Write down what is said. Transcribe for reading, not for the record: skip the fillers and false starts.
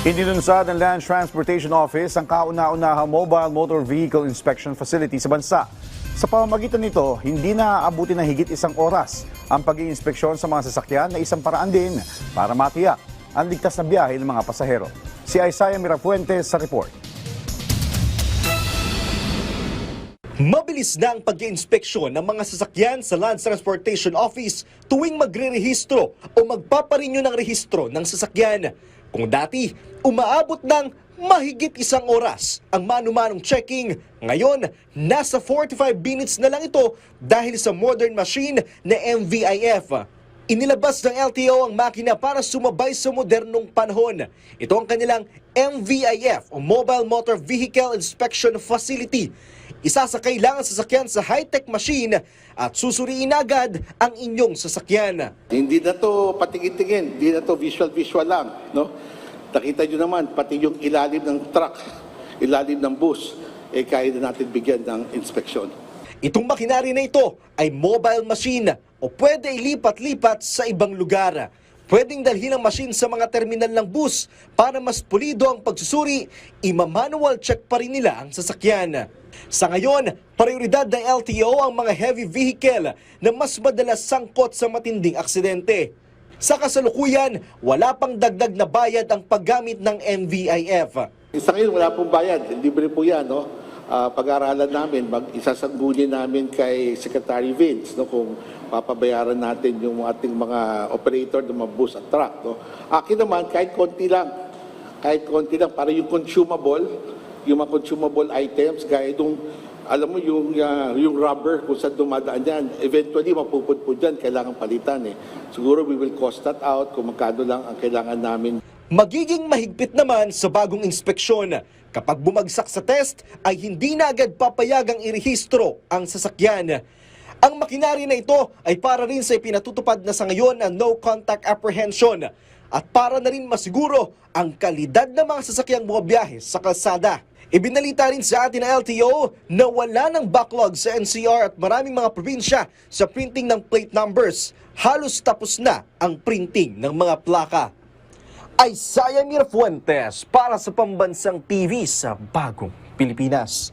Inilunsad ng Land Transportation Office ang kauna-unahang Mobile Motor Vehicle Inspection Facility sa bansa. Sa pamamagitan nito, hindi na aabuti ng higit isang oras ang pag-iinspeksyon sa mga sasakyan na isang paraan din para matiyak ang ligtas na biyahe ng mga pasahero. Si Isaiah Mirafuentes sa report. Mabilis na ang pag-iinspeksyon ng mga sasakyan sa Land Transportation Office tuwing magre-rehistro o magpaparinyo ng rehistro ng sasakyan. Kung dati, umaabot ng mahigit isang oras ang manu-manong checking, ngayon, nasa 45 minutes na lang ito dahil sa modern machine na MVIF. Inilabas ng LTO ang makina para sumabay sa modernong panahon. Ito ang kanilang MVIF o Mobile Motor Vehicle Inspection Facility. Isa sa kailangan sasakyan sa high-tech machine at susuriin agad ang inyong sasakyan. Hindi na to patingin-tingin, hindi na to visual lang, no? Nakita nyo naman, pati yung ilalim ng truck, ilalim ng bus, kaya na natin bigyan ng inspeksyon. Itong makinari na ito ay mobile machine o pwede ilipat-lipat sa ibang lugar. Pwedeng dalhin ang machine sa mga terminal ng bus para mas pulido ang pagsusuri, ima-manual check pa rin nila ang sasakyan. Sa ngayon, prioridad ng LTO ang mga heavy vehicle na mas madalas sangkot sa matinding aksidente. Sa kasalukuyan, wala pang dagdag na bayad ang paggamit ng MVIF. Sa ngayon, wala pong bayad. Libre po yan, no? Pag-aaralan namin, isasangguni namin kay Secretary Vince, no? Kung papabayaran natin yung ating mga operator ng mga bus at truck, no? Akin naman, kahit konti lang, para yung mga consumable items, gaya itong, alam mo, yung rubber, kung saan dumadaan yan, eventually mapupudpud dyan, kailangan palitan eh. Siguro we will cost that out kung magkano lang ang kailangan namin. Magiging mahigpit naman sa bagong inspeksyon. Kapag bumagsak sa test, ay hindi na agad papayagang irehistro ang sasakyan. Ang makinarya na ito ay para rin sa ipinatutupad na sa ngayon na no contact apprehension at para na rin masiguro ang kalidad ng mga sasakyang bumabiyahe sa kalsada. Ibinalita rin sa atin ng LTO na wala ng backlog sa NCR at maraming mga probinsya sa printing ng plate numbers. Halos tapos na ang printing ng mga plaka. Isaiah Mirafuentes para sa Pambansang TV sa Bagong Pilipinas.